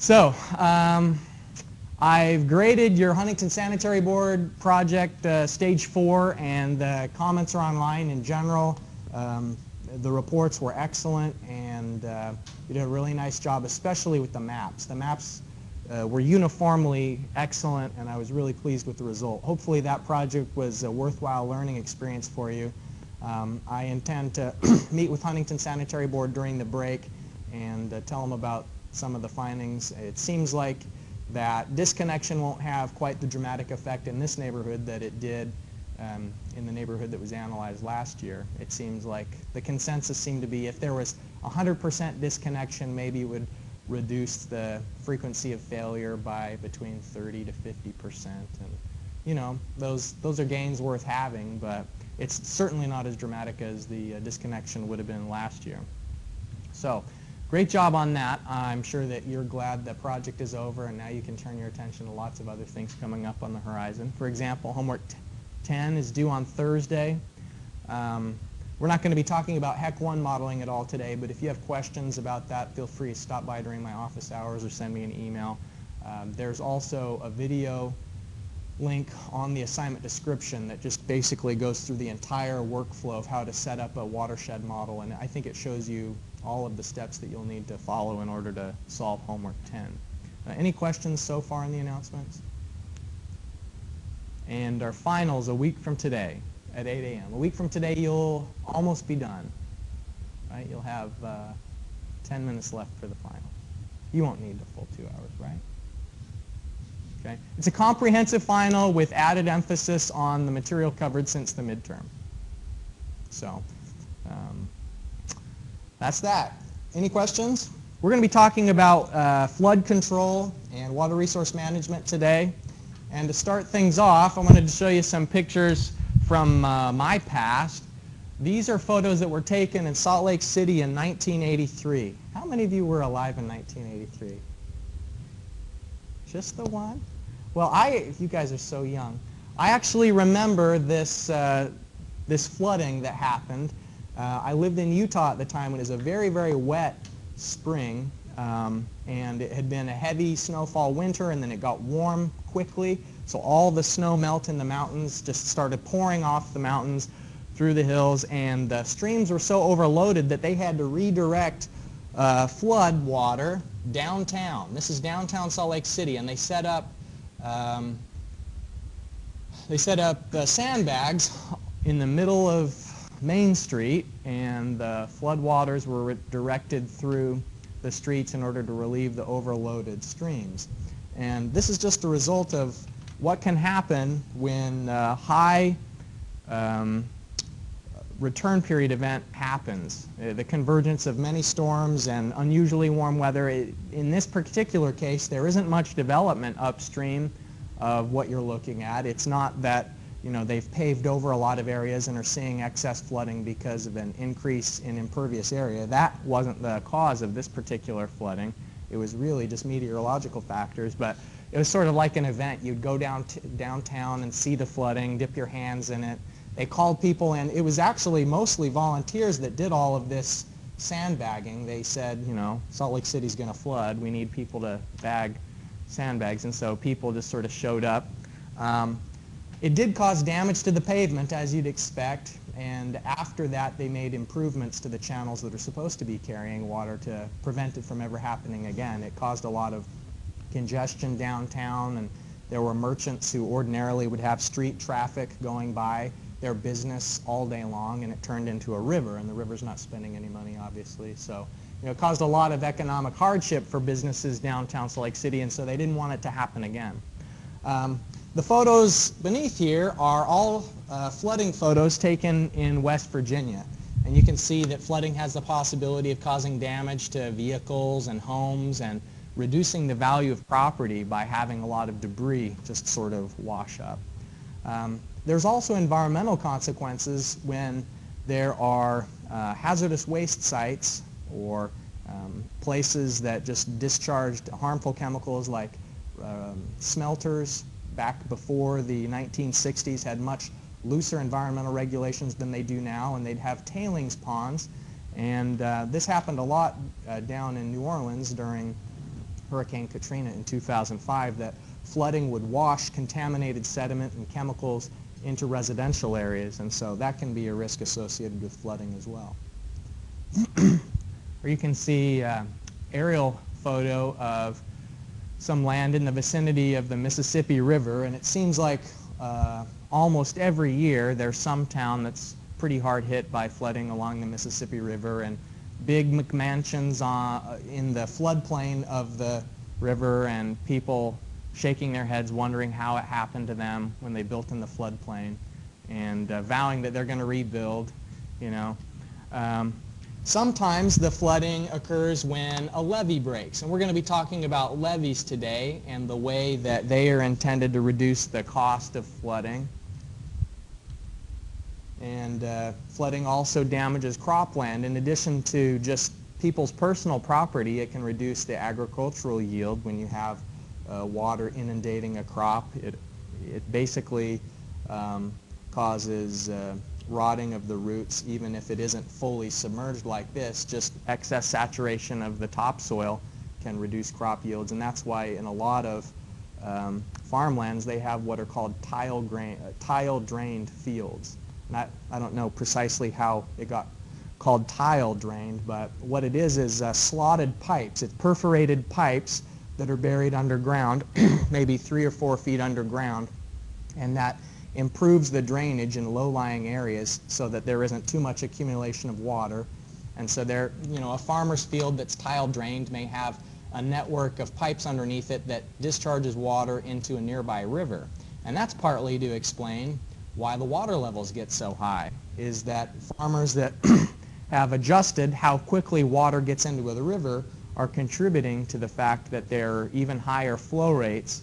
So, I've graded your Huntington Sanitary Board project stage 4, and the comments are online in general. The reports were excellent, and you did a really nice job, especially with the maps. The maps were uniformly excellent, and I was really pleased with the result. Hopefully that project was a worthwhile learning experience for you. I intend to meet with Huntington Sanitary Board during the break and tell them about some of the findings. It seems like that disconnection won't have quite the dramatic effect in this neighborhood that it did in the neighborhood that was analyzed last year. It seems like the consensus seemed to be if there was 100% disconnection, maybe it would reduce the frequency of failure by between 30 to 50%. And you know, those are gains worth having, but it's certainly not as dramatic as the disconnection would have been last year. So, great job on that. I'm sure that you're glad the project is over, and now you can turn your attention to lots of other things coming up on the horizon. For example, homework 10 is due on Thursday. We're not going to be talking about HEC 1 modeling at all today, but if you have questions about that, feel free to stop by during my office hours or send me an email. There's also a video link on the assignment description that just basically goes through the entire workflow of how to set up a watershed model, and I think it shows you all of the steps that you'll need to follow in order to solve homework 10. Any questions so far in the announcements? And our finals a week from today at 8 a.m. A week from today you'll almost be done. Right? You'll have 10 minutes left for the final. You won't need the full 2 hours, right? Okay. It's a comprehensive final with added emphasis on the material covered since the midterm. So that's that. Any questions? We're going to be talking about flood control and water resource management today. And to start things off, I wanted to show you some pictures from my past. These are photos that were taken in Salt Lake City in 1983. How many of you were alive in 1983? Just the one? Well, you guys are so young. I actually remember this, this flooding that happened. I lived in Utah at the time when it was a very, very wet spring, and it had been a heavy snowfall winter, and then it got warm quickly, so all the snow melt in the mountains just started pouring off the mountains through the hills, and the streams were so overloaded that they had to redirect flood water downtown. This is downtown Salt Lake City, and they set up sandbags in the middle of Main Street, and the flood waters were directed through the streets in order to relieve the overloaded streams. And this is just a result of what can happen when high return period event happens. The convergence of many storms and unusually warm weather. In this particular case, there isn't much development upstream of what you're looking at. It's not that they've paved over a lot of areas and are seeing excess flooding because of an increase in impervious area. That wasn't the cause of this particular flooding. It was really just meteorological factors, but it was sort of like an event. You'd go downtown and see the flooding, dip your hands in it. They called people, and it was actually mostly volunteers that did all of this sandbagging. They said, Salt Lake City's going to flood. We need people to bag sandbags, and so people just sort of showed up. It did cause damage to the pavement, as you'd expect, and after that they made improvements to the channels that are supposed to be carrying water to prevent it from ever happening again. It caused a lot of congestion downtown, and there were merchants who ordinarily would have street traffic going by their business all day long, and it turned into a river, and the river's not spending any money, obviously. So it caused a lot of economic hardship for businesses downtown Salt Lake City, and so they didn't want it to happen again. The photos beneath here are all flooding photos taken in West Virginia. And you can see that flooding has the possibility of causing damage to vehicles and homes and reducing the value of property by having a lot of debris just sort of wash up. There's also environmental consequences when there are hazardous waste sites or places that just discharged harmful chemicals like smelters. Back before the 1960s had much looser environmental regulations than they do now, and they'd have tailings ponds. And this happened a lot down in New Orleans during Hurricane Katrina in 2005, that flooding would wash contaminated sediment and chemicals into residential areas, and so that can be a risk associated with flooding as well. Or you can see aerial photo of some land in the vicinity of the Mississippi River, and it seems like almost every year there's some town that's pretty hard hit by flooding along the Mississippi River, and big McMansions in the floodplain of the river, and people shaking their heads wondering how it happened to them when they built in the floodplain, and vowing that they're going to rebuild, you know. Sometimes the flooding occurs when a levee breaks, and we're going to be talking about levees today and the way that they are intended to reduce the cost of flooding. And flooding also damages cropland. In addition to just people's personal property, it can reduce the agricultural yield when you have water inundating a crop. It basically causes rotting of the roots, even if it isn't fully submerged like this. Just excess saturation of the topsoil can reduce crop yields, and that's why in a lot of farmlands they have what are called tile-drained fields. And I don't know precisely how it got called tile-drained, but what it is slotted pipes. It's perforated pipes that are buried underground, maybe 3 or 4 feet underground, and that improves the drainage in low-lying areas so that there isn't too much accumulation of water. And so there, you know, a farmer's field that's tile-drained may have a network of pipes underneath it that discharges water into a nearby river. And that's partly to explain why the water levels get so high, is that farmers that have adjusted how quickly water gets into the river are contributing to the fact that there are even higher flow rates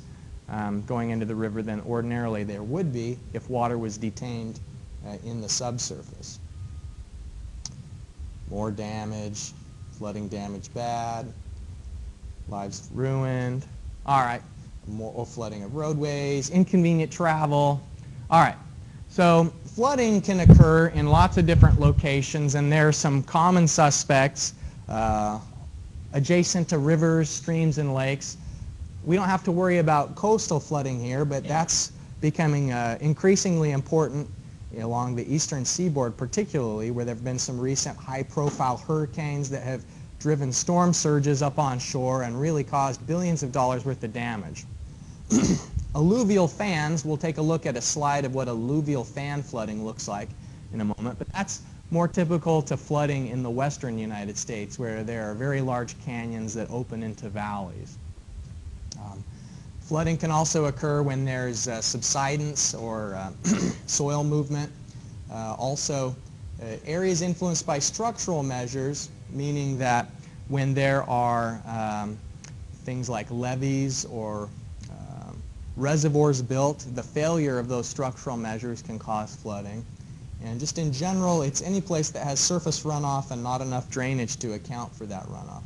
going into the river than ordinarily there would be if water was detained in the subsurface. More damage, flooding damage bad, lives ruined. All right, more flooding of roadways, inconvenient travel. All right, so flooding can occur in lots of different locations, and there are some common suspects adjacent to rivers, streams, and lakes. We don't have to worry about coastal flooding here, but that's becoming increasingly important along the eastern seaboard, particularly where there have been some recent high-profile hurricanes that have driven storm surges up on shore and really caused billions of dollars worth of damage. Alluvial fans, we'll take a look at a slide of what alluvial fan flooding looks like in a moment, but that's more typical to flooding in the western United States, where there are very large canyons that open into valleys. Flooding can also occur when there's subsidence or soil movement. Also, areas influenced by structural measures, meaning that when there are things like levees or reservoirs built, the failure of those structural measures can cause flooding. And just in general, it's any place that has surface runoff and not enough drainage to account for that runoff.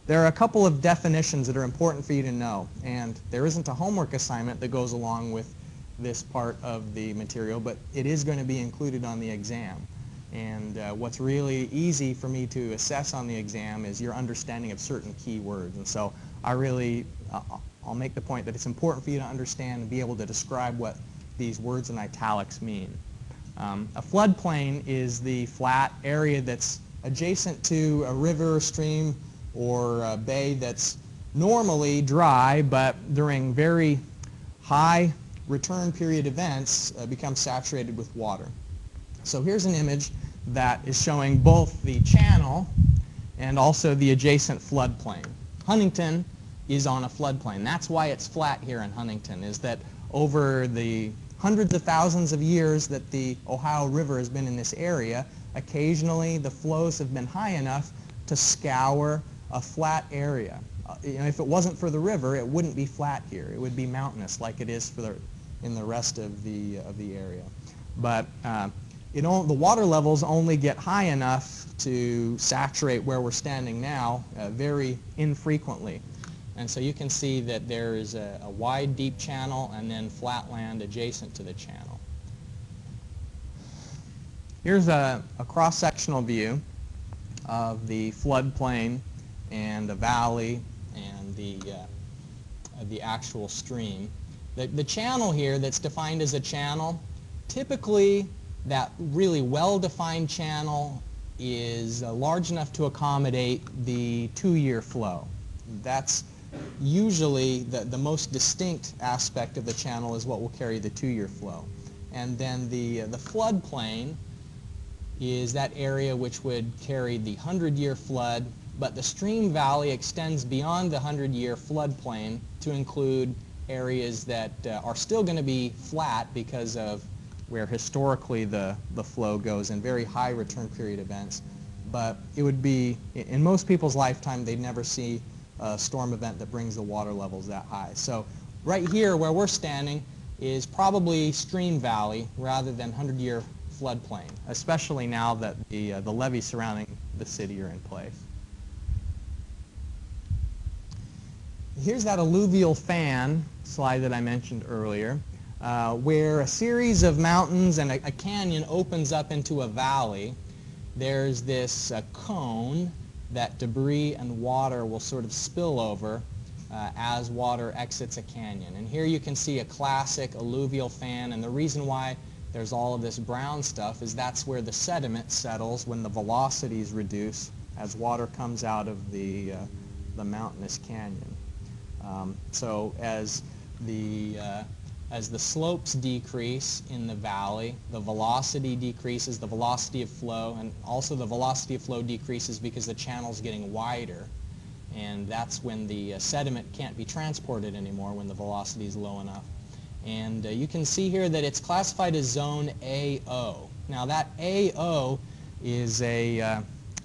There are a couple of definitions that are important for you to know, and there isn't a homework assignment that goes along with this part of the material, but it is going to be included on the exam. And what's really easy for me to assess on the exam is your understanding of certain key words. And so I'll make the point that it's important for you to understand and be able to describe what these words in italics mean. A floodplain is the flat area that's adjacent to a river, stream, or a bay that's normally dry, but during very high return period events becomes saturated with water. So here's an image that is showing both the channel and also the adjacent floodplain. Huntington is on a floodplain. That's why it's flat here in Huntington, is that over the hundreds of thousands of years that the Ohio River has been in this area, occasionally the flows have been high enough to scour a flat area. If it wasn't for the river, it wouldn't be flat here. It would be mountainous like it is in the rest of the area. But the water levels only get high enough to saturate where we're standing now very infrequently. And so you can see that there is a wide, deep channel and then flat land adjacent to the channel. Here's a cross-sectional view of the floodplain and the valley and the actual stream. The channel here that's defined as a channel, typically that really well-defined channel is large enough to accommodate the 2-year flow. That's usually the most distinct aspect of the channel is what will carry the 2-year flow. And then the floodplain is that area which would carry the 100-year flood, but the stream valley extends beyond the 100-year floodplain to include areas that are still going to be flat because of where historically the flow goes in very high return period events. But it would be, in most people's lifetime, they'd never see a storm event that brings the water levels that high. So right here where we're standing is probably stream valley rather than 100-year floodplain, especially now that the levees surrounding the city are in place. Here's that alluvial fan slide that I mentioned earlier, where a series of mountains and a canyon opens up into a valley. There's this cone that debris and water will sort of spill over as water exits a canyon. And here you can see a classic alluvial fan, and the reason why there's all of this brown stuff is that's where the sediment settles when the velocities reduce as water comes out of the mountainous canyon. So as the slopes decrease in the valley, the velocity decreases, the velocity of flow, and also the velocity of flow decreases because the channel's getting wider, and that's when the sediment can't be transported anymore when the velocity is low enough. And you can see here that it's classified as zone AO. Now that AO is a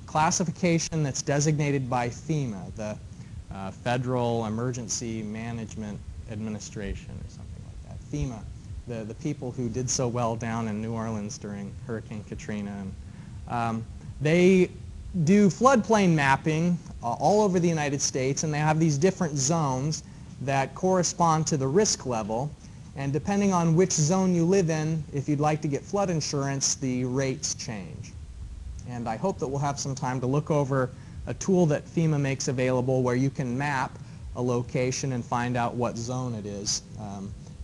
classification that's designated by FEMA, the Federal Emergency Management Administration or something like that. FEMA, the people who did so well down in New Orleans during Hurricane Katrina. And, they do floodplain mapping all over the United States, and they have these different zones that correspond to the risk level. And depending on which zone you live in, if you'd like to get flood insurance, the rates change. And I hope that we'll have some time to look over a tool that FEMA makes available where you can map a location and find out what zone it is.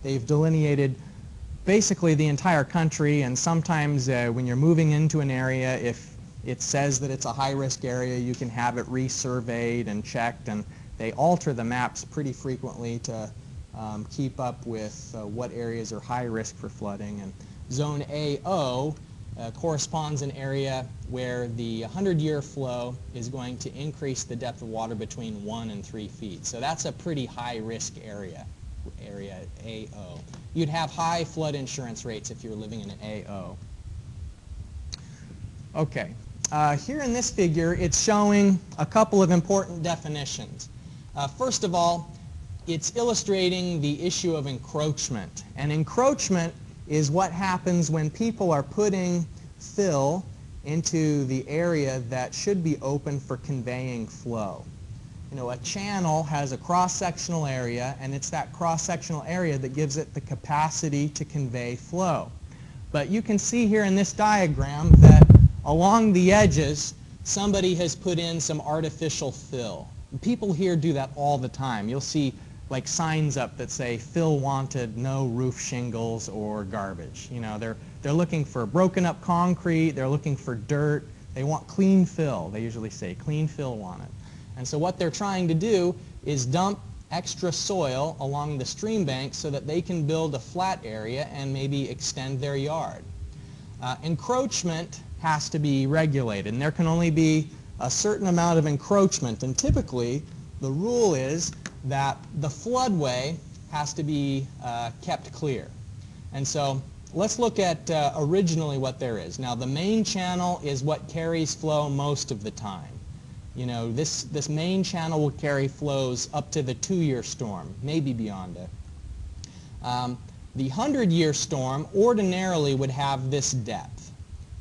They've delineated basically the entire country, and sometimes when you're moving into an area, if it says that it's a high-risk area, you can have it resurveyed and checked, and they alter the maps pretty frequently to keep up with what areas are high risk for flooding. And zone AO corresponds an area where the 100-year flow is going to increase the depth of water between 1 and 3 feet. So that's a pretty high-risk area AO. You'd have high flood insurance rates if you're living in an AO. Okay. Here in this figure, it's showing a couple of important definitions. First of all, it's illustrating the issue of encroachment. And encroachment is what happens when people are putting fill into the area that should be open for conveying flow. You know, a channel has a cross-sectional area, and it's that cross-sectional area that gives it the capacity to convey flow. But you can see here in this diagram that along the edges, somebody has put in some artificial fill. People here do that all the time. You'll see like signs up that say fill wanted, no roof shingles or garbage. You know, they're looking for broken up concrete, they're looking for dirt, they want clean fill. They usually say clean fill wanted. And so what they're trying to do is dump extra soil along the stream bank so that they can build a flat area and maybe extend their yard. Encroachment has to be regulated, and there can only be a certain amount of encroachment, and typically the rule is that the floodway has to be kept clear. And so let's look at originally what there is. Now the main channel is what carries flow most of the time. You know, this main channel will carry flows up to the 2-year storm, maybe beyond it. The 100-year storm ordinarily would have this depth,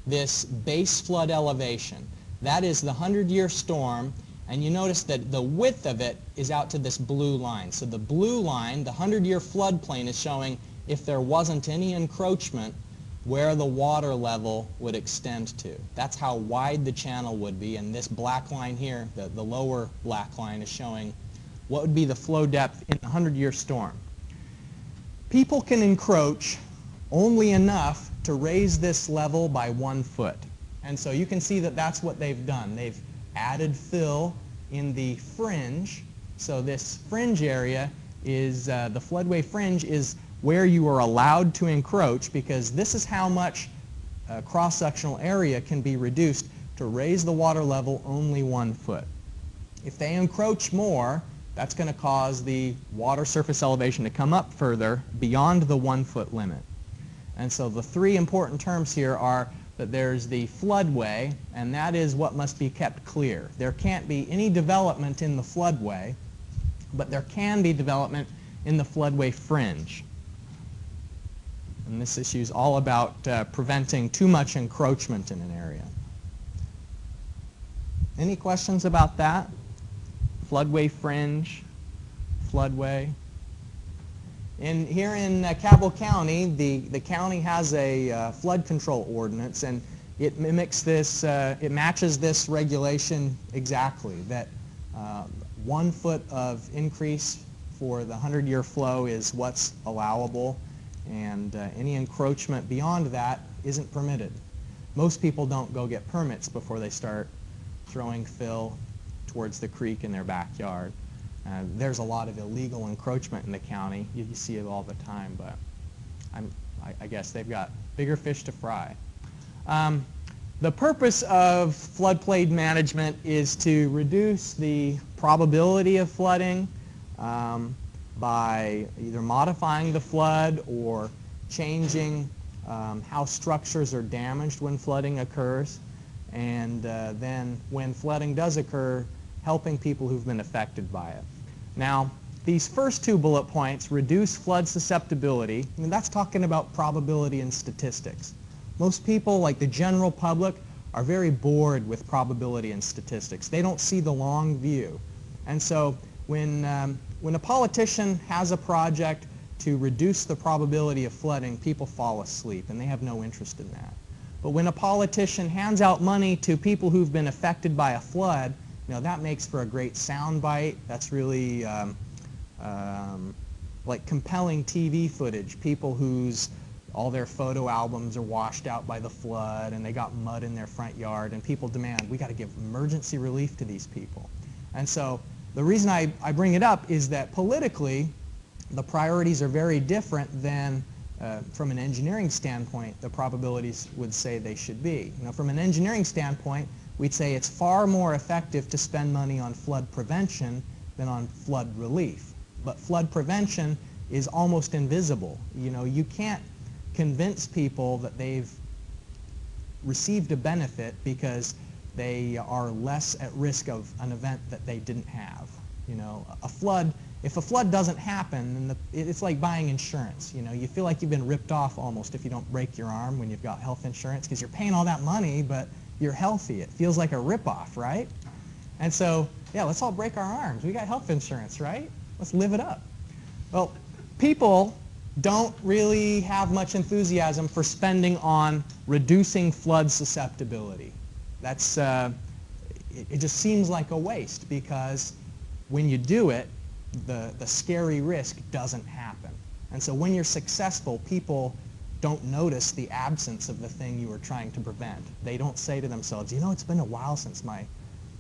this base flood elevation. That is the 100-year storm, and you notice that the width of it is out to this blue line. So the blue line, the 100-year floodplain, is showing if there wasn't any encroachment, where the water level would extend to. That's how wide the channel would be, and this black line here, the lower black line, is showing what would be the flow depth in the 100-year storm. People can encroach only enough to raise this level by 1 foot. And so you can see that that's what they've done. They've added fill in the fringe. So this fringe area is, the floodway fringe is where you are allowed to encroach, because this is how much cross-sectional area can be reduced to raise the water level only 1 foot. If they encroach more, that's going to cause the water surface elevation to come up further beyond the 1 foot limit. And so the three important terms here are that there's the floodway, and that is what must be kept clear. There can't be any development in the floodway, but there can be development in the floodway fringe. And this issue is all about preventing too much encroachment in an area. Any questions about that? Floodway fringe, floodway. Here in Cabell County, the county has a flood control ordinance, and it mimics this, it matches this regulation exactly, that 1 foot of increase for the 100-year flow is what's allowable, and any encroachment beyond that isn't permitted. Most people don't go get permits before they start throwing fill towards the creek in their backyard. There's a lot of illegal encroachment in the county. You see it all the time, but I guess they've got bigger fish to fry. The purpose of floodplain management is to reduce the probability of flooding by either modifying the flood or changing how structures are damaged when flooding occurs, and then when flooding does occur, helping people who've been affected by it. Now, these first two bullet points, reduce flood susceptibility, and that's talking about probability and statistics. Most people, like the general public, are very bored with probability and statistics. They don't see the long view. And so when a politician has a project to reduce the probability of flooding, people fall asleep, and they have no interest in that. But when a politician hands out money to people who've been affected by a flood, that makes for a great soundbite. That's really like compelling TV footage. People whose all their photo albums are washed out by the flood and they got mud in their front yard, and people demand, we got to give emergency relief to these people. And so the reason I bring it up is that politically the priorities are very different than from an engineering standpoint the probabilities would say they should be. From an engineering standpoint, we'd say it's far more effective to spend money on flood prevention than on flood relief. But flood prevention is almost invisible. You can't convince people that they've received a benefit because they are less at risk of an event that they didn't have. A flood, if a flood doesn't happen, then it's like buying insurance. You feel like you've been ripped off almost if you don't break your arm when you've got health insurance, because you're paying all that money, but you're healthy. It feels like a rip-off, right? And so, yeah, let's all break our arms. We got health insurance, right? Let's live it up. Well, people don't really have much enthusiasm for spending on reducing flood susceptibility. That's, it just seems like a waste, because when you do it, the scary risk doesn't happen. And so when you're successful, people don't notice the absence of the thing you were trying to prevent. They don't say to themselves, it's been a while since my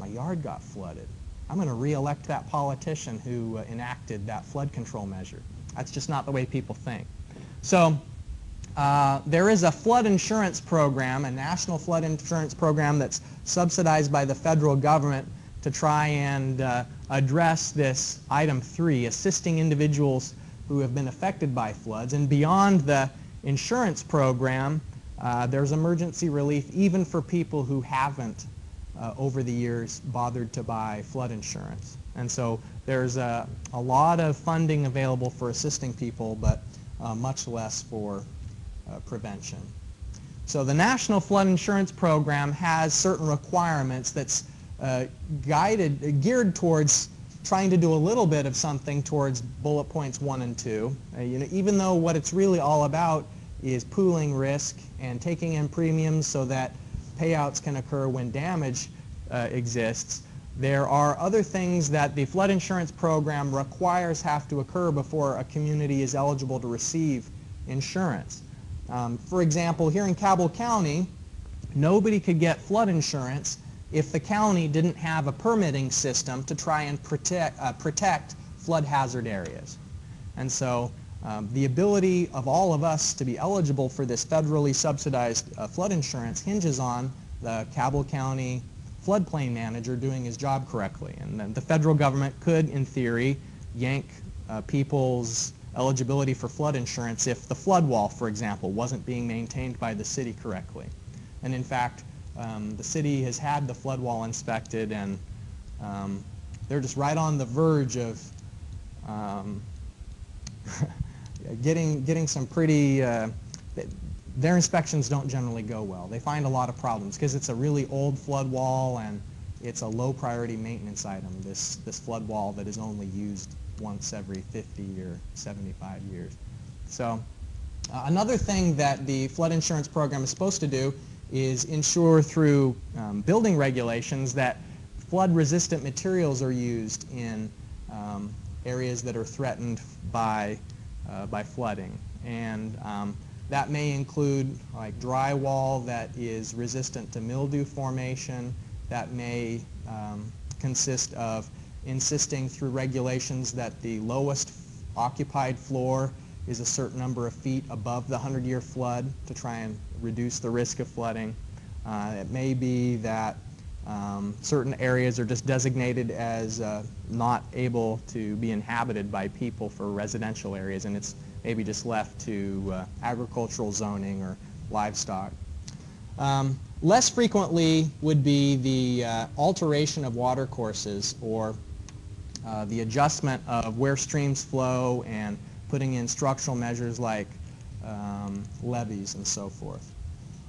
yard got flooded. I'm going to re-elect that politician who enacted that flood control measure. That's just not the way people think. So there is a flood insurance program, a national flood insurance program that's subsidized by the federal government to try and address this item 3, assisting individuals who have been affected by floods. And beyond the insurance program, there's emergency relief even for people who haven't over the years bothered to buy flood insurance. And so there's a lot of funding available for assisting people, but much less for prevention. So the National Flood Insurance Program has certain requirements that's geared towards trying to do a little bit of something towards bullet points 1 and 2. Even though what it's really all about is pooling risk and taking in premiums so that payouts can occur when damage exists, There are other things that the flood insurance program requires have to occur before a community is eligible to receive insurance. For example, here in Cabell County, nobody could get flood insurance if the county didn't have a permitting system to try and protect flood hazard areas. And so the ability of all of us to be eligible for this federally subsidized flood insurance hinges on the Cabell County floodplain manager doing his job correctly. And then the federal government could, in theory, yank people's eligibility for flood insurance if the flood wall, for example, wasn't being maintained by the city correctly. And in fact, the city has had the flood wall inspected, and they're just right on the verge of getting some pretty, their inspections don't generally go well. They find a lot of problems because it's a really old flood wall and it's a low priority maintenance item, this flood wall that is only used once every 50 or 75 years. So another thing that the flood insurance program is supposed to do is ensure through building regulations that flood resistant materials are used in areas that are threatened by flooding. And that may include like drywall that is resistant to mildew formation. That may consist of insisting through regulations that the lowest occupied floor is a certain number of feet above the 100-year flood to try and reduce the risk of flooding. It may be that certain areas are just designated as not able to be inhabited by people for residential areas, and it's maybe just left to agricultural zoning or livestock. Less frequently would be the alteration of water courses or the adjustment of where streams flow and putting in structural measures like levees and so forth.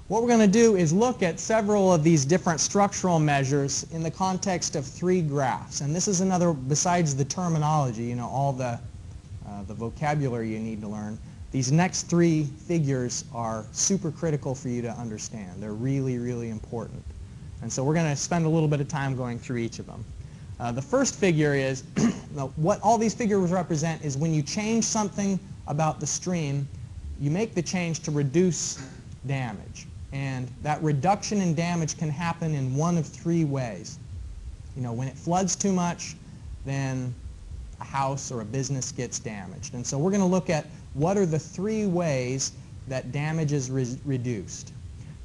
What we're going to do is look at several of these different structural measures in the context of 3 graphs. And this is another, besides the terminology, you know, all the vocabulary you need to learn, these next 3 figures are super critical for you to understand. They're really, really important. And so we're going to spend a little bit of time going through each of them. The first figure is, what all these figures represent is when you change something about the stream, you make the change to reduce damage. And that reduction in damage can happen in one of 3 ways. You know, when it floods too much, then a house or a business gets damaged. And so we're going to look at what are the 3 ways that damage is reduced.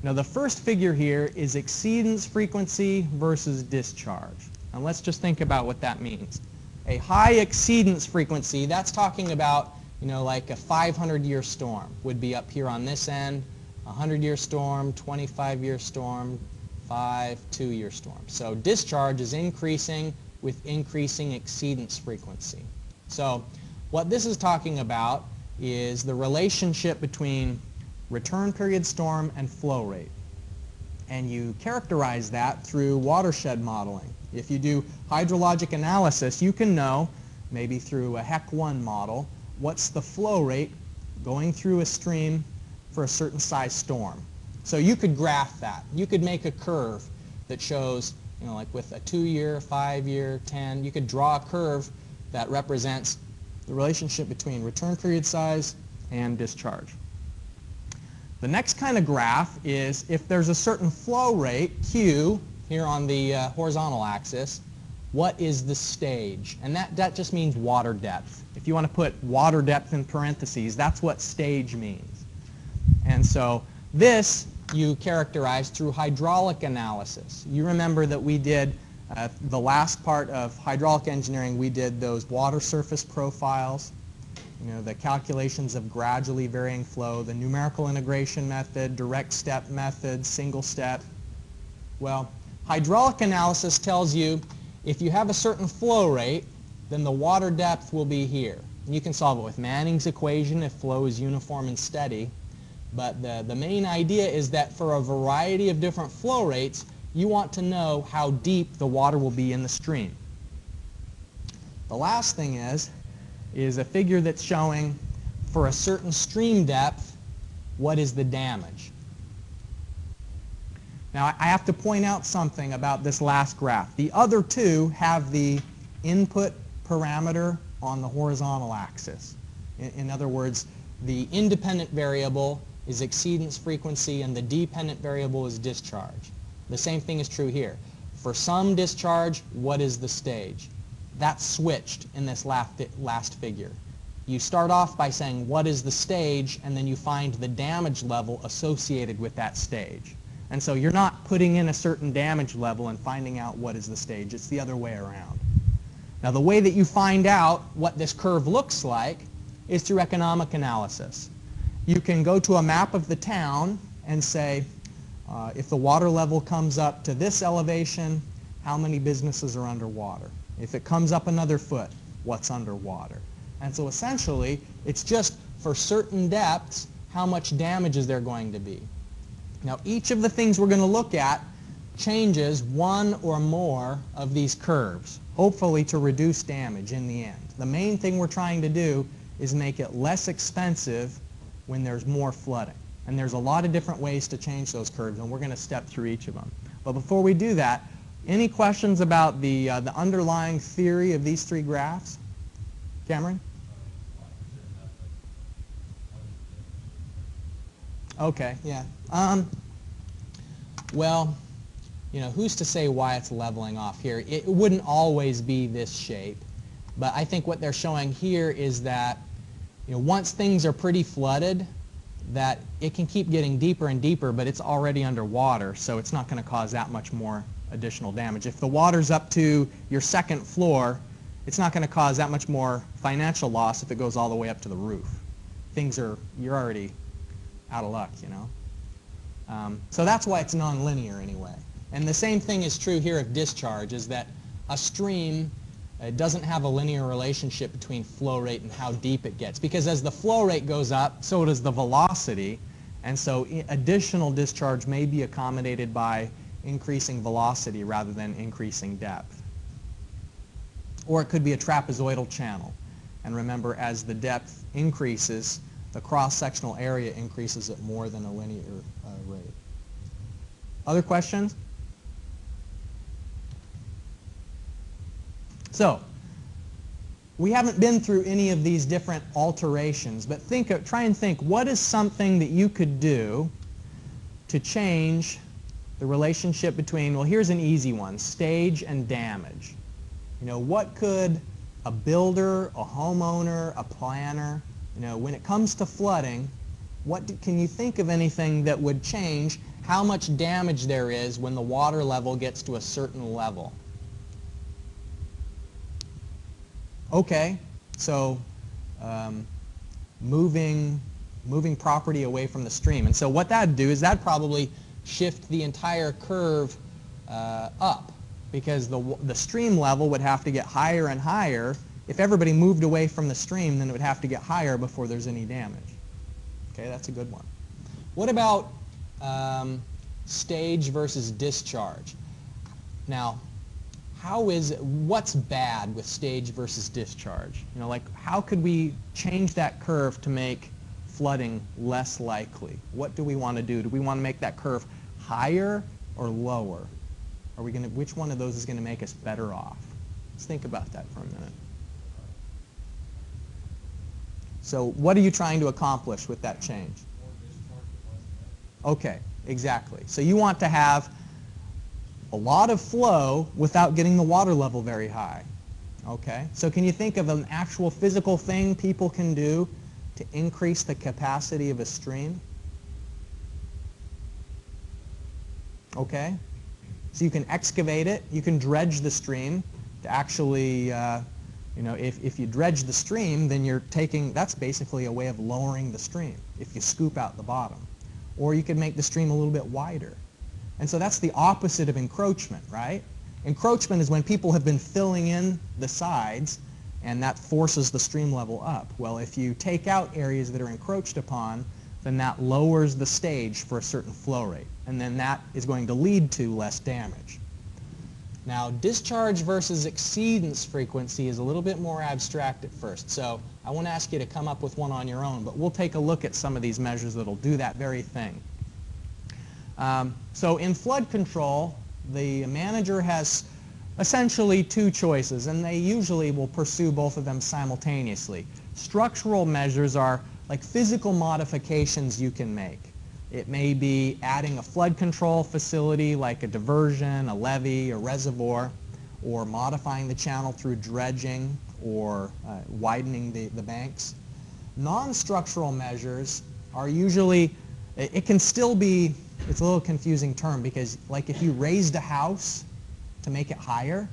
Now the first figure here is exceedance frequency versus discharge. Now let's just think about what that means. A high exceedance frequency, that's talking about, you know, like a 500-year storm would be up here on this end. 100-year storm, 25-year storm, 2-year storm. So discharge is increasing with increasing exceedance frequency. So what this is talking about is the relationship between return period storm and flow rate. And you characterize that through watershed modeling. If you do hydrologic analysis, you can know, maybe through a HEC1 model, what's the flow rate going through a stream for a certain size storm. So you could graph that. You could make a curve that shows, you know, like with a 2-year, 5-year, 10, you could draw a curve that represents the relationship between return period size and discharge. The next kind of graph is if there's a certain flow rate, Q, here on the horizontal axis, what is the stage? And that just means water depth. If you want to put water depth in parentheses, that's what stage means. And so this you characterize through hydraulic analysis. You remember that we did the last part of hydraulic engineering, we did those water surface profiles, you know, the calculations of gradually varying flow, the numerical integration method, direct step method, single step. Well, hydraulic analysis tells you if you have a certain flow rate, then the water depth will be here. And you can solve it with Manning's equation if flow is uniform and steady. But the main idea is that for a variety of different flow rates, you want to know how deep the water will be in the stream. The last thing is a figure that's showing for a certain stream depth, what is the damage. Now I have to point out something about this last graph. The other two have the input parameter on the horizontal axis. In other words, the independent variable is exceedance frequency and the dependent variable is discharge. The same thing is true here. For some discharge, what is the stage? That's switched in this last figure. You start off by saying what is the stage, and then you find the damage level associated with that stage. And so you're not putting in a certain damage level and finding out what is the stage. It's the other way around. Now the way that you find out what this curve looks like is through economic analysis. You can go to a map of the town and say, if the water level comes up to this elevation, how many businesses are underwater? If it comes up another foot, what's underwater? And so essentially, it's just for certain depths, how much damage is there going to be. Now each of the things we're going to look at changes one or more of these curves, hopefully to reduce damage in the end. The main thing we're trying to do is make it less expensive when there's more flooding. And there's a lot of different ways to change those curves, and we're going to step through each of them. But before we do that, any questions about the underlying theory of these three graphs? Cameron? Okay, yeah. Well, you know, who's to say why it's leveling off here? It wouldn't always be this shape. But I think what they're showing here is that, you know, once things are pretty flooded, that it can keep getting deeper and deeper, but it's already underwater, so it's not going to cause that much more additional damage. If the water's up to your second floor, it's not going to cause that much more financial loss if it goes all the way up to the roof. You're already out of luck, you know. So that's why it's nonlinear anyway. And the same thing is true here of discharge, is that a stream doesn't have a linear relationship between flow rate and how deep it gets. Because as the flow rate goes up, so does the velocity. And so additional discharge may be accommodated by increasing velocity rather than increasing depth. Or it could be a trapezoidal channel. And remember, as the depth increases, the cross-sectional area increases at more than a linear rate. Other questions? So, we haven't been through any of these different alterations, but try and think, what is something that you could do to change the relationship between, well, here's an easy one, stage and damage. You know, what could a builder, a homeowner, a planner, you know, when it comes to flooding, can you think of anything that would change how much damage there is when the water level gets to a certain level? Okay, so moving property away from the stream. And so what that'd do is that'd probably shift the entire curve up, because the stream level would have to get higher and higher. If everybody moved away from the stream, then it would have to get higher before there's any damage. Okay, that's a good one. What about stage versus discharge? Now, what's bad with stage versus discharge? You know, like, how could we change that curve to make flooding less likely? What do we want to do? Do we want to make that curve higher or lower? Which one of those is going to make us better off? Let's think about that for a minute. So what are you trying to accomplish with that change? Okay, exactly. So you want to have a lot of flow without getting the water level very high. Okay, so can you think of an actual physical thing people can do to increase the capacity of a stream? Okay, so you can excavate it, you can dredge the stream to actually, you know, if you dredge the stream, then that's basically a way of lowering the stream if you scoop out the bottom. Or you could make the stream a little bit wider. And so that's the opposite of encroachment, right? Encroachment is when people have been filling in the sides, and that forces the stream level up. Well, if you take out areas that are encroached upon, then that lowers the stage for a certain flow rate. And then that is going to lead to less damage. Now, discharge versus exceedance frequency is a little bit more abstract at first. So I won't ask you to come up with one on your own, but we'll take a look at some of these measures that will do that very thing. So in flood control, the manager has essentially two choices, and they usually will pursue both of them simultaneously. Structural measures are like physical modifications you can make. It may be adding a flood control facility like a diversion, a levee, a reservoir, or modifying the channel through dredging or widening the banks. Non-structural measures are usually, it can still be, it's a little confusing term because like if you raised a house to make it higher,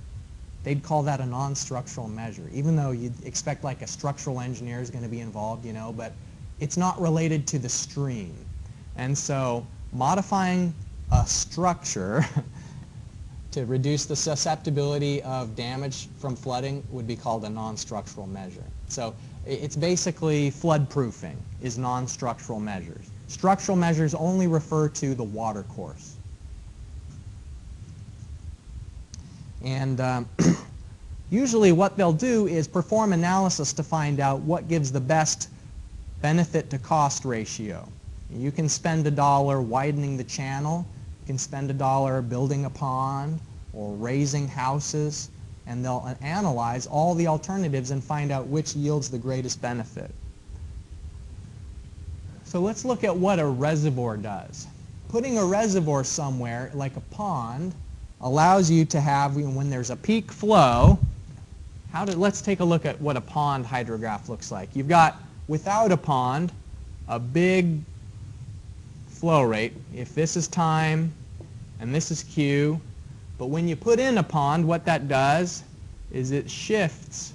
they'd call that a non-structural measure, even though you'd expect like a structural engineer is going to be involved, you know, but it's not related to the stream. And so modifying a structure to reduce the susceptibility of damage from flooding would be called a non-structural measure. So it's basically flood proofing is non-structural measures. Structural measures only refer to the water course. And usually what they'll do is perform analysis to find out what gives the best benefit to cost ratio. You can spend $1 widening the channel, you can spend $1 building a pond or raising houses, and they'll analyze all the alternatives and find out which yields the greatest benefit. So let's look at what a reservoir does. Putting a reservoir somewhere, like a pond, allows you to have, when there's a peak flow, let's take a look at what a pond hydrograph looks like. You've got, without a pond, a big flow rate. If this is time and this is Q, but when you put in a pond, what that does is it shifts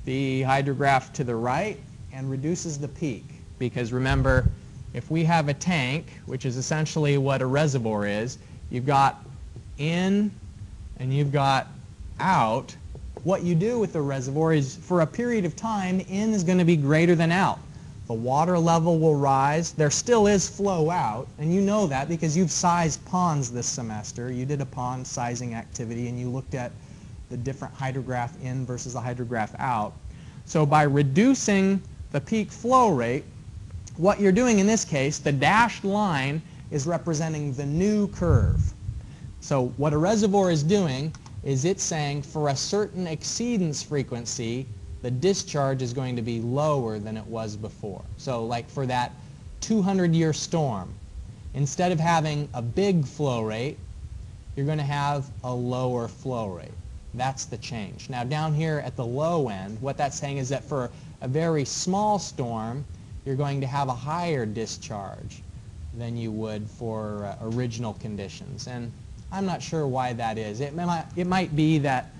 the hydrograph to the right and reduces the peak. Because remember, if we have a tank, which is essentially what a reservoir is, you've got in and you've got out. What you do with the reservoir is, for a period of time, in is going to be greater than out. The water level will rise. There still is flow out, and you know that because you've sized ponds this semester. You did a pond sizing activity, and you looked at the different hydrograph in versus the hydrograph out. So by reducing the peak flow rate, what you're doing in this case, the dashed line is representing the new curve. So what a reservoir is doing is it's saying for a certain exceedance frequency, the discharge is going to be lower than it was before. So like for that 200-year storm, instead of having a big flow rate, you're going to have a lower flow rate. That's the change. Now down here at the low end, what that's saying is that for a very small storm, you're going to have a higher discharge than you would for original conditions. And I'm not sure why that is. It might be that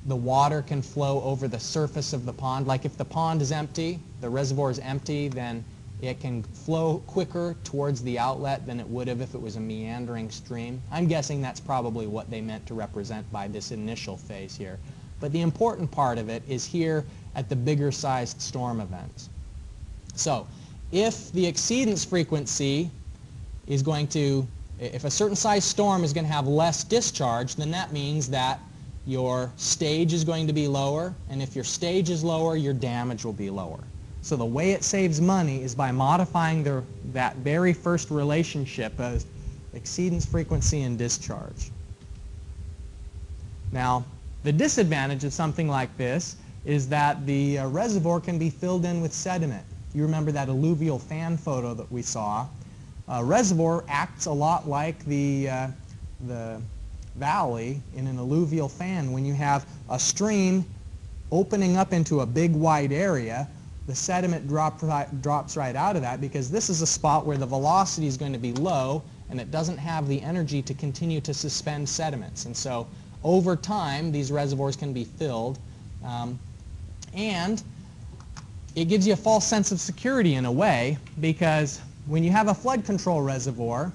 the water can flow over the surface of the pond. Like if the pond is empty, the reservoir is empty, then it can flow quicker towards the outlet than it would have if it was a meandering stream. I'm guessing that's probably what they meant to represent by this initial phase here. But the important part of it is here at the bigger sized storm events. So if the exceedance frequency is going to, if a certain size storm is going to have less discharge, then that means that your stage is going to be lower, and if your stage is lower, your damage will be lower. So the way it saves money is by modifying that very first relationship of exceedance frequency and discharge. Now, the disadvantage of something like this is that the reservoir can be filled in with sediment. You remember that alluvial fan photo that we saw. A reservoir acts a lot like the valley in an alluvial fan. When you have a stream opening up into a big wide area, the sediment drops right out of that because this is a spot where the velocity is going to be low and it doesn't have the energy to continue to suspend sediments. And so over time, these reservoirs can be filled. And it gives you a false sense of security in a way, because when you have a flood control reservoir,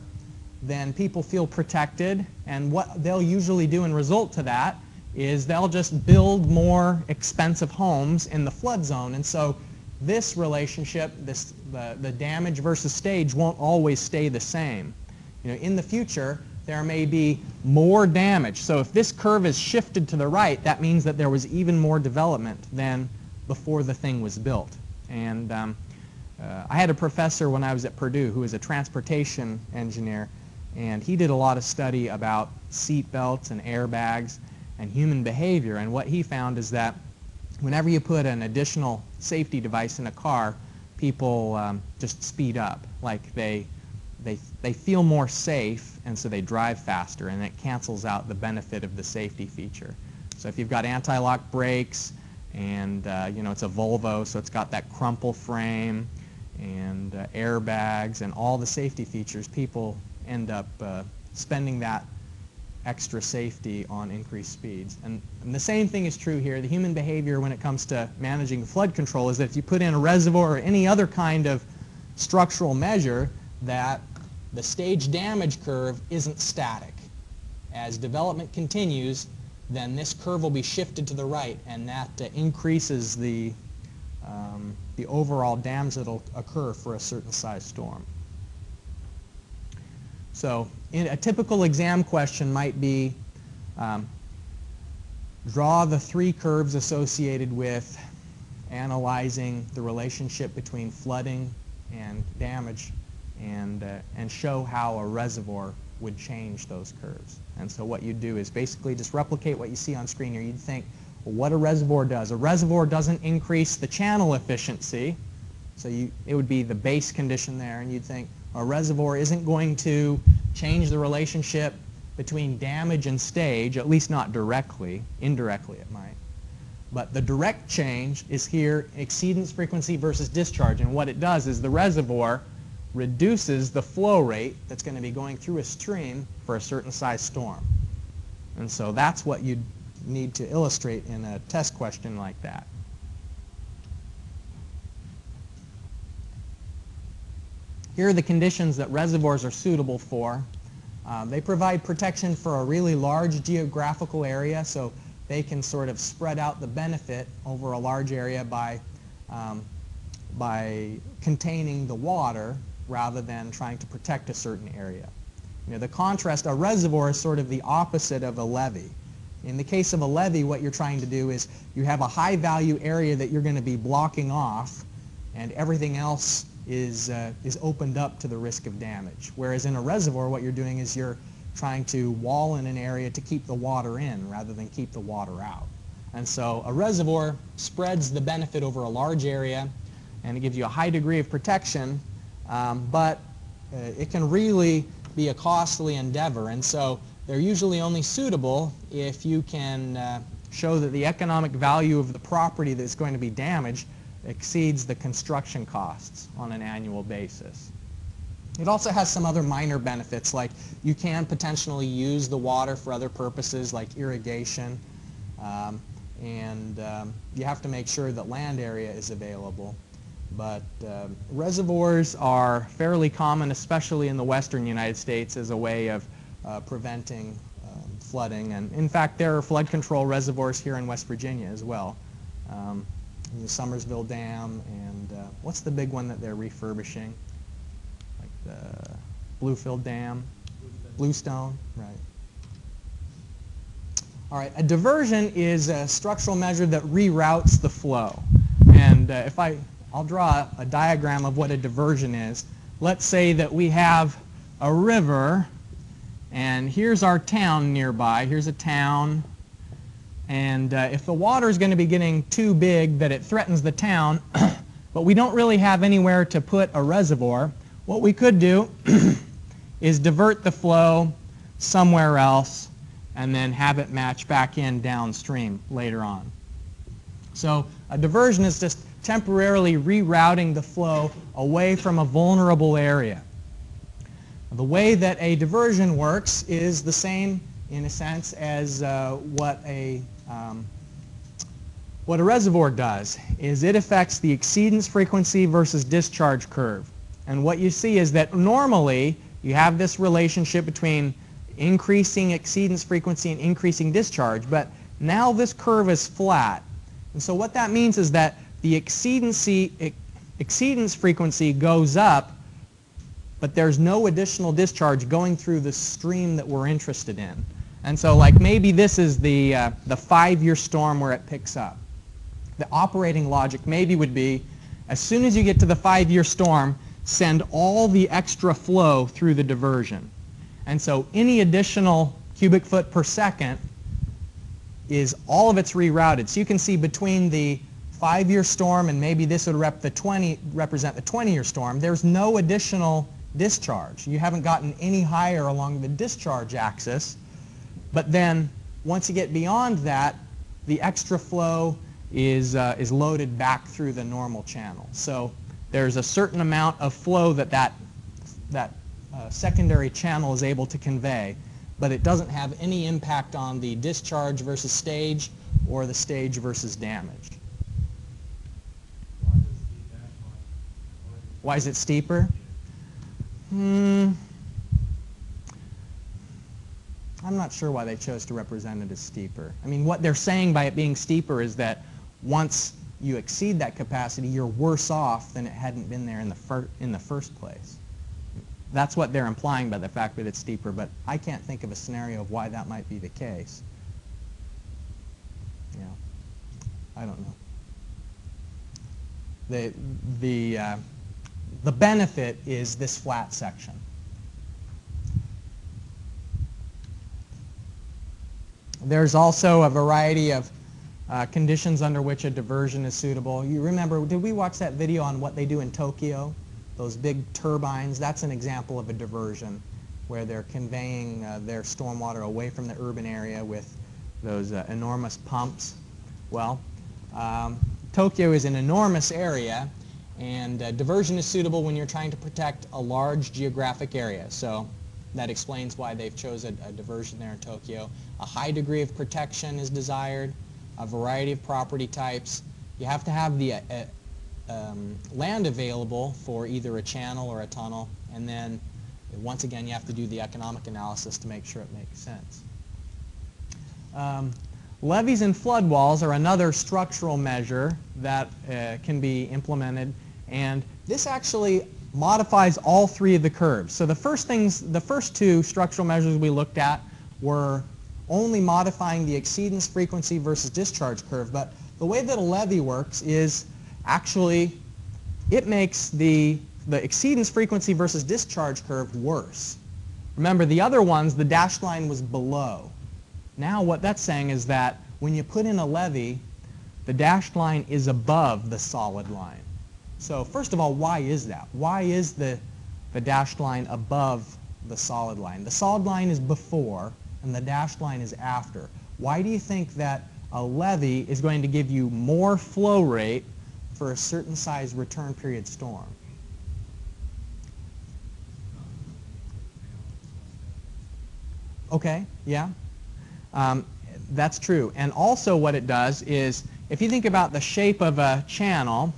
then people feel protected, and what they'll usually do in result to that is they'll just build more expensive homes in the flood zone. And so this relationship, the damage versus stage, won't always stay the same. You know, in the future, there may be more damage. So if this curve is shifted to the right, that means that there was even more development than before the thing was built. And I had a professor when I was at Purdue who was a transportation engineer, and he did a lot of study about seat belts and airbags and human behavior. And what he found is that whenever you put an additional safety device in a car, people just speed up. Like they feel more safe, and so they drive faster, and it cancels out the benefit of the safety feature. So if you've got anti-lock brakes, and you know, it's a Volvo, so it's got that crumple frame and airbags and all the safety features, people end up spending that extra safety on increased speeds. And the same thing is true here. The human behavior when it comes to managing flood control is that if you put in a reservoir or any other kind of structural measure, that the stage damage curve isn't static. As development continues, then this curve will be shifted to the right, and that increases the overall damage that will occur for a certain size storm. So a typical exam question might be, draw the three curves associated with analyzing the relationship between flooding and damage, and show how a reservoir would change those curves. And so what you'd do is basically just replicate what you see on screen here. You'd think, well, what a reservoir does. A reservoir doesn't increase the channel efficiency, so it would be the base condition there, and you'd think a reservoir isn't going to change the relationship between damage and stage, at least not directly. Indirectly it might. But the direct change is here, exceedance frequency versus discharge, and what it does is the reservoir reduces the flow rate that's going to be going through a stream for a certain size storm. And so that's what you need to illustrate in a test question like that. Here are the conditions that reservoirs are suitable for. They provide protection for a really large geographical area, so they can sort of spread out the benefit over a large area by containing the water rather than trying to protect a certain area. You know, the contrast, a reservoir is sort of the opposite of a levee. In the case of a levee, what you're trying to do is you have a high value area that you're going to be blocking off, and everything else is opened up to the risk of damage. Whereas in a reservoir, what you're doing is you're trying to wall in an area to keep the water in rather than keep the water out. And so a reservoir spreads the benefit over a large area, and it gives you a high degree of protection, but it can really be a costly endeavor. And so they're usually only suitable if you can show that the economic value of the property that's going to be damaged exceeds the construction costs on an annual basis. It also has some other minor benefits, like you can potentially use the water for other purposes like irrigation, and you have to make sure that land area is available. But reservoirs are fairly common, especially in the western United States, as a way of preventing flooding. And in fact, there are flood control reservoirs here in West Virginia as well. The Summersville Dam, and what's the big one that they're refurbishing? Like the Bluefield Dam? Bluestone, right. All right, a diversion is a structural measure that reroutes the flow. And I'll draw a diagram of what a diversion is. Let's say that we have a river, and here's our town nearby. Here's a town. And if the water is going to be getting too big that it threatens the town, but we don't really have anywhere to put a reservoir, what we could do is divert the flow somewhere else and then have it match back in downstream later on. So a diversion is just temporarily rerouting the flow away from a vulnerable area. The way that a diversion works is the same in a sense as what a reservoir does, is it affects the exceedance frequency versus discharge curve. And what you see is that normally you have this relationship between increasing exceedance frequency and increasing discharge, but now this curve is flat. And so what that means is that the exceedance frequency goes up, but there's no additional discharge going through the stream that we're interested in. And so like maybe this is the 5-year storm where it picks up. The operating logic maybe would be As soon as you get to the 5-year storm, send all the extra flow through the diversion. And so any additional cubic foot per second is all of it's rerouted. So you can see between the 5-year storm and maybe this would represent the 20-year storm, there's no additional discharge. You haven't gotten any higher along the discharge axis. But then once you get beyond that, the extra flow is loaded back through the normal channel. So there's a certain amount of flow that secondary channel is able to convey, but it doesn't have any impact on the discharge versus stage or the stage versus damage. Why is it steeper? I'm not sure why they chose to represent it as steeper. I mean, what they're saying by it being steeper is that once you exceed that capacity, you're worse off than it hadn't been there in the first place. That's what they're implying by the fact that it's steeper, but I can't think of a scenario of why that might be the case. Yeah, I don't know. The benefit is this flat section. There's also a variety of conditions under which a diversion is suitable. You remember, did we watch that video on what they do in Tokyo? Those big turbines, that's an example of a diversion where they're conveying their stormwater away from the urban area with those enormous pumps. Well, Tokyo is an enormous area, and diversion is suitable when you're trying to protect a large geographic area. So that explains why they've chosen a diversion there in Tokyo. A high degree of protection is desired, a variety of property types. You have to have the land available for either a channel or a tunnel, and then once again you have to do the economic analysis to make sure it makes sense. Levees and flood walls are another structural measure that can be implemented, and this actually modifies all three of the curves. So the first two structural measures we looked at were only modifying the exceedance frequency versus discharge curve, but the way that a levee works is actually it makes the exceedance frequency versus discharge curve worse. Remember, the other ones, the dashed line was below. Now what that's saying is that when you put in a levee, the dashed line is above the solid line. So first of all, why is that? Why is the dashed line above the solid line? The solid line is before and the dashed line is after. Why do you think that a levee is going to give you more flow rate for a certain size return period storm? Okay, yeah, that's true. And also what it does is, if you think about the shape of a channel,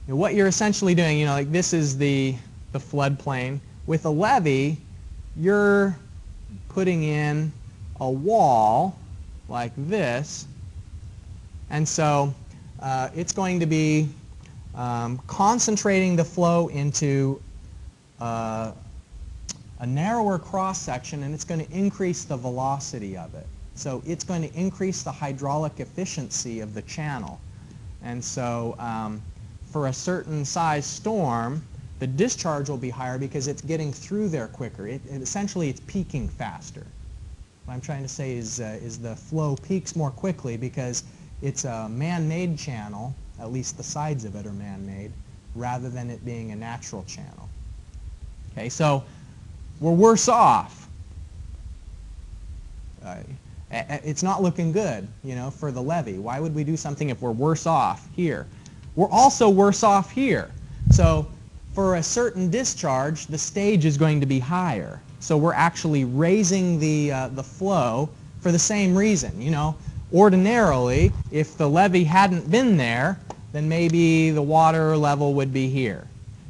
what you're essentially doing, like this is the floodplain. With a levee, you're putting in a wall like this, and so it's going to be concentrating the flow into a narrower cross-section, and it's going to increase the velocity of it. So it's going to increase the hydraulic efficiency of the channel. And so for a certain size storm, the discharge will be higher because it's getting through there quicker. Essentially, it's peaking faster. What I'm trying to say is the flow peaks more quickly because it's a man-made channel, at least the sides of it are man-made, rather than it being a natural channel. Okay, so we're worse off. It's not looking good, for the levee. Why would we do something if we're worse off here? We're also worse off here. So for a certain discharge, the stage is going to be higher. So we're actually raising the flow for the same reason. Ordinarily, if the levee hadn't been there, then maybe the water level would be here.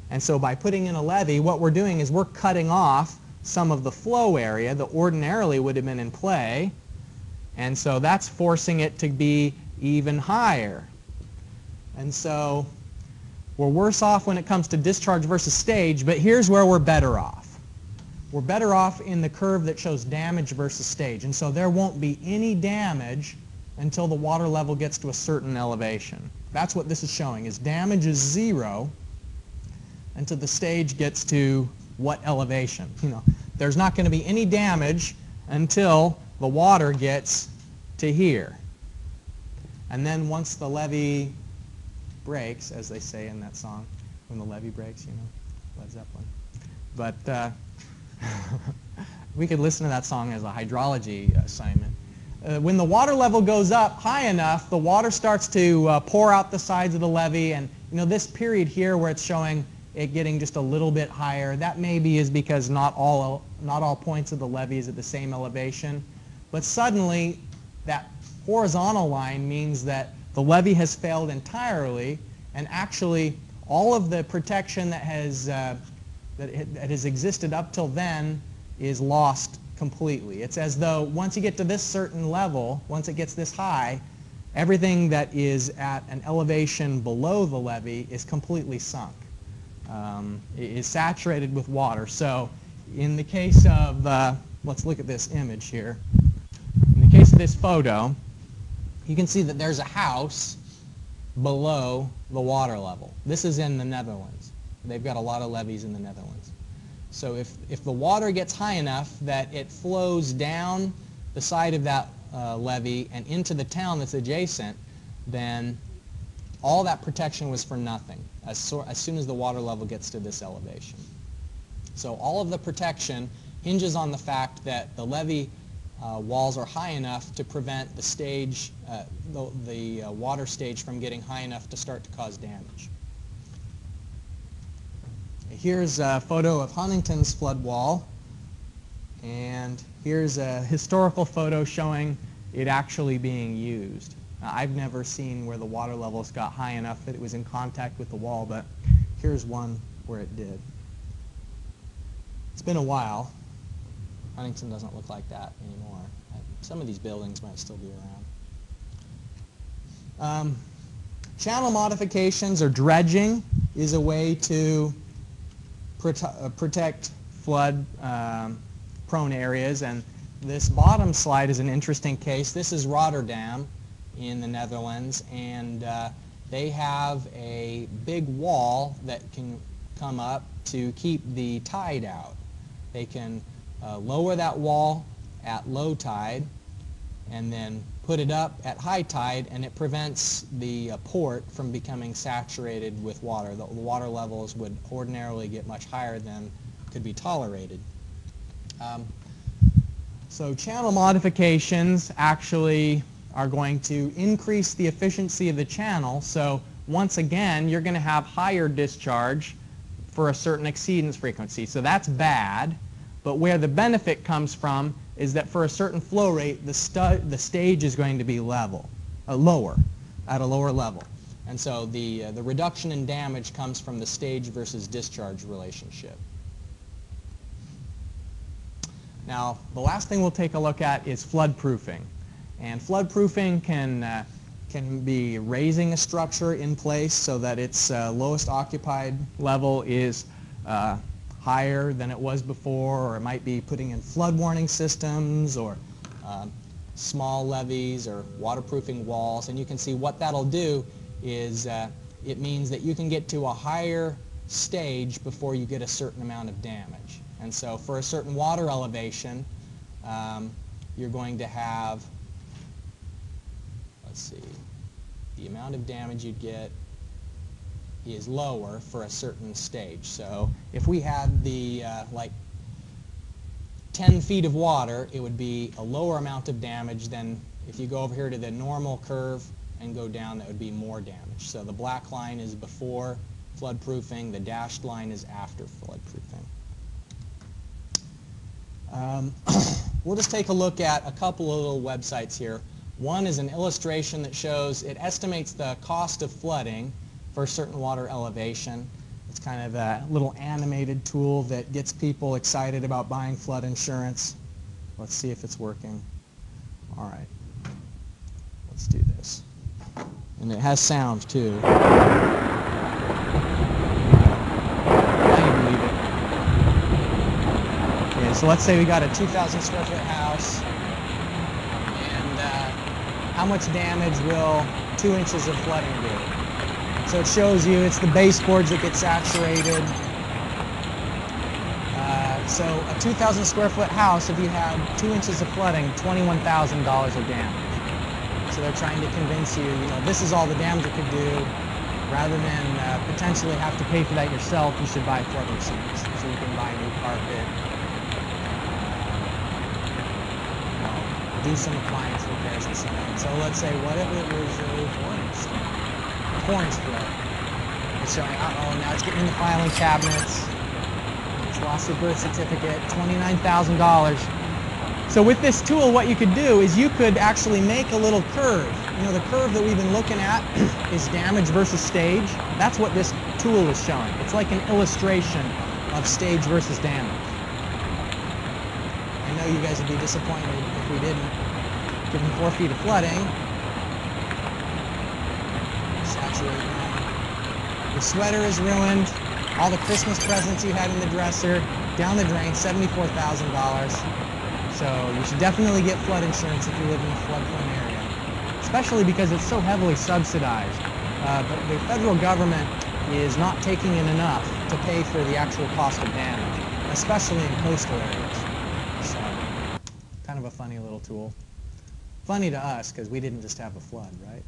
And so by putting in a levee, what we're doing is we're cutting off some of the flow area that ordinarily would have been in play, and so that's forcing it to be even higher. And so we're worse off when it comes to discharge versus stage, but here's where we're better off. We're better off in the curve that shows damage versus stage, and so there won't be any damage until the water level gets to a certain elevation. That's what this is showing, is damage is 0 until the stage gets to what elevation. There's not going to be any damage until the water gets to here. And then once the levee breaks, as they say in that song, when the levee breaks, Led Zeppelin. But we could listen to that song as a hydrology assignment. When the water level goes up high enough, the water starts to pour out the sides of the levee, and this period here where it's showing it getting just a little bit higher, that maybe is because not all points of the levee is at the same elevation. But suddenly, that horizontal line means that the levee has failed entirely, and actually all of the protection that has existed up till then is lost completely. It's as though once you get to this certain level, once it gets this high, everything that is at an elevation below the levee is completely sunk. It is saturated with water. So in the case of, let's look at this image here. In the case of this photo, you can see that there's a house below the water level. This is in the Netherlands. They've got a lot of levees in the Netherlands. So if the water gets high enough that it flows down the side of that levee and into the town that's adjacent, then all that protection was for nothing as soon as the water level gets to this elevation. So all of the protection hinges on the fact that the levee walls are high enough to prevent the stage, the water stage from getting high enough to start to cause damage. Here's a photo of Huntington's flood wall, and here's a historical photo showing it actually being used. I've never seen where the water levels got high enough that it was in contact with the wall, but here's one where it did. It's been a while. Huntington doesn't look like that anymore. Some of these buildings might still be around. Channel modifications or dredging is a way to protect flood prone areas, and this bottom slide is an interesting case. This is Rotterdam in the Netherlands, and they have a big wall that can come up to keep the tide out. They can lower that wall at low tide and then put it up at high tide, and it prevents the port from becoming saturated with water. The water levels would ordinarily get much higher than could be tolerated. So channel modifications actually are going to increase the efficiency of the channel. So once again, you're going to have higher discharge for a certain exceedance frequency. So that's bad. But where the benefit comes from is that for a certain flow rate, the stage is going to be lower, at a lower level. And so the reduction in damage comes from the stage versus discharge relationship. Now, the last thing we'll take a look at is flood proofing. And flood proofing can be raising a structure in place so that its lowest occupied level is higher than it was before, or it might be putting in flood warning systems or small levees or waterproofing walls. And you can see what that'll do is it means that you can get to a higher stage before you get a certain amount of damage. And so for a certain water elevation, you're going to have, let's see, the amount of damage you'd get is lower for a certain stage. So if we had the like 10 feet of water, it would be a lower amount of damage than if you go over here to the normal curve and go down, that would be more damage. So the black line is before floodproofing, the dashed line is after floodproofing. We'll just take a look at a couple of little websites here. One is an illustration that shows, it estimates the cost of flooding for a certain water elevation. It's kind of a little animated tool that gets people excited about buying flood insurance. Let's see if it's working. All right, let's do this. And it has sound too. I can believe it. Okay, so let's say we got a 2,000 square foot house, and how much damage will 2 inches of flooding do? So it shows you it's the baseboards that get saturated. So a 2,000 square foot house, if you had 2 inches of flooding, $21,000 of damage. So they're trying to convince you, this is all the damage it could do. Rather than potentially have to pay for that yourself, you should buy flood insurance. So you can buy new carpet, do some appliance repairs and so on. So let's say, what if it was a 4-inch flood? It's showing, now it's getting in the filing cabinets. It's lost the birth certificate, $29,000. So with this tool, what you could do is you could actually make a little curve. The curve that we've been looking at is damage versus stage. That's what this tool is showing. It's like an illustration of stage versus damage. I know you guys would be disappointed if we didn't give them 4 feet of flooding. Saturate now. The sweater is ruined. All the Christmas presents you had in the dresser, down the drain, $74,000. So you should definitely get flood insurance if you live in a floodplain area, especially because it's so heavily subsidized. But the federal government is not taking in enough to pay for the actual cost of damage, especially in coastal areas. So, kind of a funny little tool. Funny to us because we didn't just have a flood, right?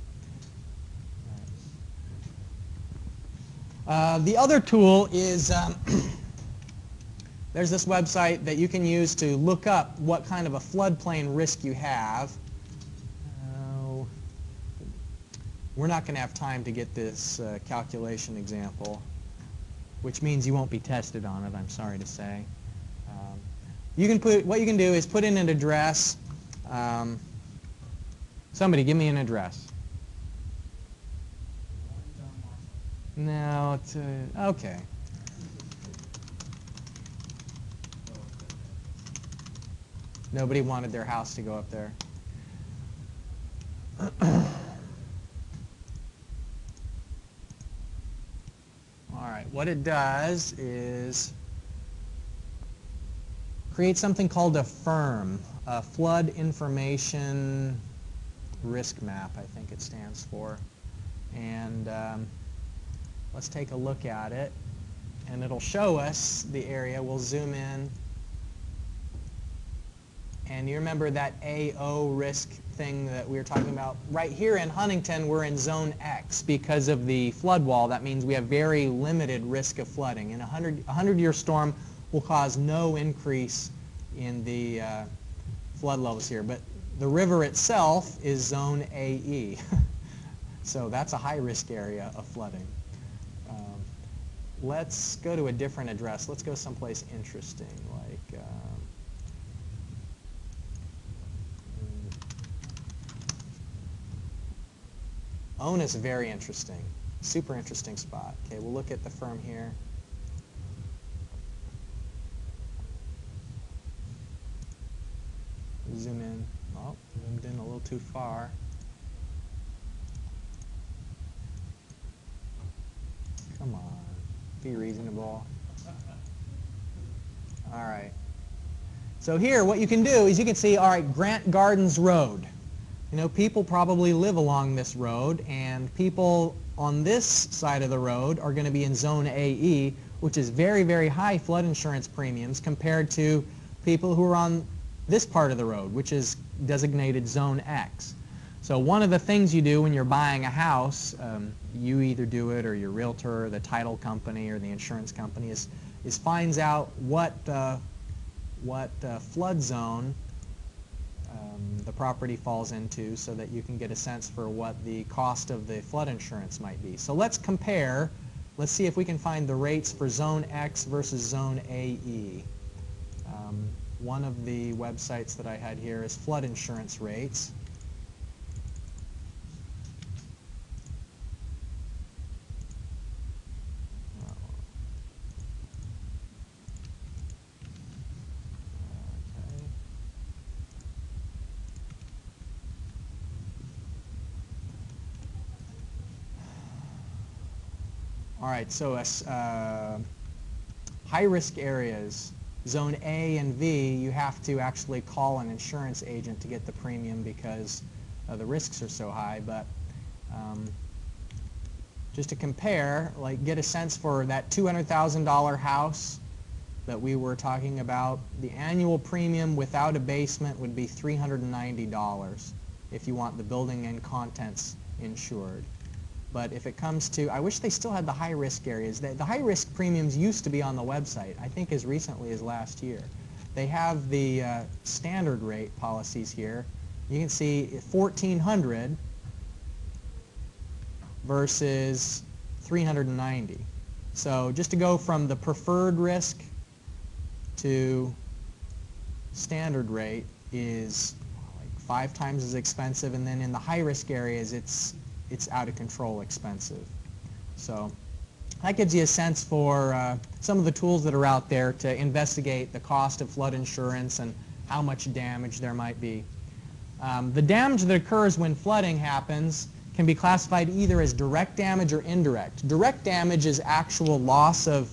The other tool is there's this website that you can use to look up what kind of a floodplain risk you have. We're not going to have time to get this calculation example, which means you won't be tested on it, I'm sorry to say. What you can do is put in an address. Somebody give me an address. No, it's okay. Nobody wanted their house to go up there. All right, what it does is create something called a FIRM, a Flood Information Risk Map, I think it stands for. And let's take a look at it. And it'll show us the area. We'll zoom in. And you remember that AO risk thing that we were talking about? Right here in Huntington, we're in zone X because of the flood wall. That means we have very limited risk of flooding. And a 100-year storm will cause no increase in the flood levels here. But the river itself is zone AE. So that's a high-risk area of flooding. Let's go to a different address. Let's go someplace interesting, like Ona's very interesting, super interesting spot. Okay, we'll look at the firm here. Zoom in. Oh, zoomed in a little too far. Come on, be reasonable. All right. So here, what you can do is you can see, all right, Grant Gardens Road. People probably live along this road, and people on this side of the road are going to be in zone AE, which is very, very high flood insurance premiums compared to people who are on this part of the road, which is designated zone X. So one of the things you do when you're buying a house, you either do it or your realtor or the title company or the insurance company, is finds out what flood zone the property falls into so that you can get a sense for what the cost of the flood insurance might be. So let's compare. Let's see if we can find the rates for zone X versus zone AE. One of the websites that I had here is flood insurance rates. All right, so high-risk areas, zone A and V, you have to actually call an insurance agent to get the premium because the risks are so high. But Just to compare, like get a sense for that $200,000 house that we were talking about, the annual premium without a basement would be $390 if you want the building and contents insured. But if it comes to, I wish they still had the high-risk areas. The high-risk premiums used to be on the website, I think as recently as last year. They have the standard rate policies here. You can see $1,400 versus $390. So just to go from the preferred risk to standard rate is like 5 times as expensive, and then in the high-risk areas it's out of control expensive. So that gives you a sense for some of the tools that are out there to investigate the cost of flood insurance and how much damage there might be. The damage that occurs when flooding happens can be classified either as direct damage or indirect. Direct damage is actual loss of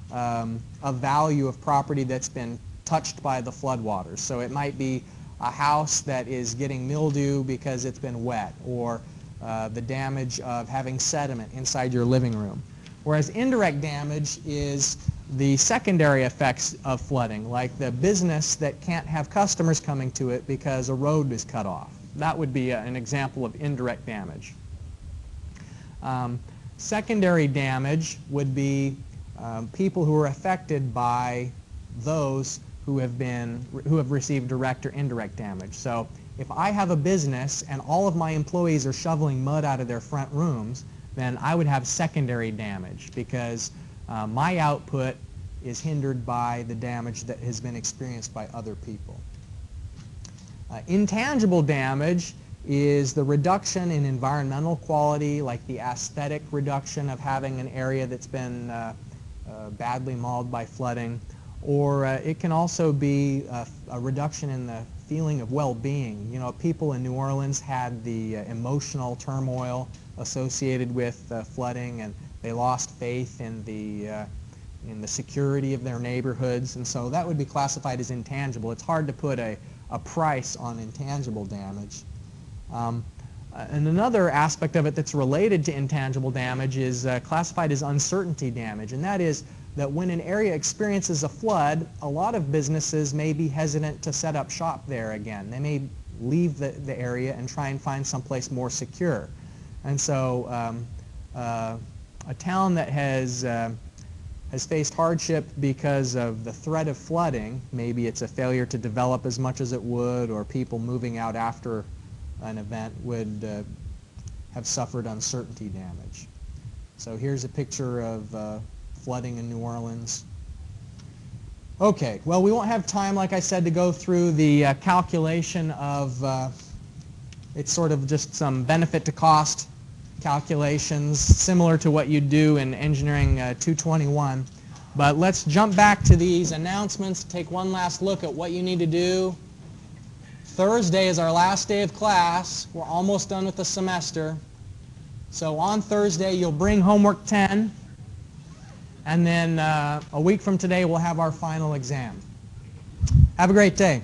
value of property that's been touched by the floodwaters. So it might be a house that is getting mildew because it's been wet, or the damage of having sediment inside your living room. Whereas indirect damage is the secondary effects of flooding, like the business that can't have customers coming to it because a road is cut off. That would be an example of indirect damage. Secondary damage would be people who are affected by those who have received direct or indirect damage. So if I have a business and all of my employees are shoveling mud out of their front rooms, then I would have secondary damage because my output is hindered by the damage that has been experienced by other people. Intangible damage is the reduction in environmental quality, like the aesthetic reduction of having an area that's been badly mauled by flooding, or it can also be a reduction in the feeling of well-being. You know, people in New Orleans had the emotional turmoil associated with flooding, and they lost faith in the security of their neighborhoods, and so that would be classified as intangible. It's hard to put a price on intangible damage. And another aspect of it that's related to intangible damage is classified as uncertainty damage, and that is that when an area experiences a flood, a lot of businesses may be hesitant to set up shop there again. They may leave the area and try and find someplace more secure. And so a town that has faced hardship because of the threat of flooding, maybe it's a failure to develop as much as it would, or people moving out after an event, would have suffered uncertainty damage. So here's a picture of flooding in New Orleans. Okay, well, we won't have time, like I said, to go through the calculation of, it's sort of just some benefit to cost calculations similar to what you do in Engineering 221. But let's jump back to these announcements, take one last look at what you need to do. Thursday is our last day of class. We're almost done with the semester. So on Thursday, you'll bring homework 10. And then a week from today, we'll have our final exam. Have a great day.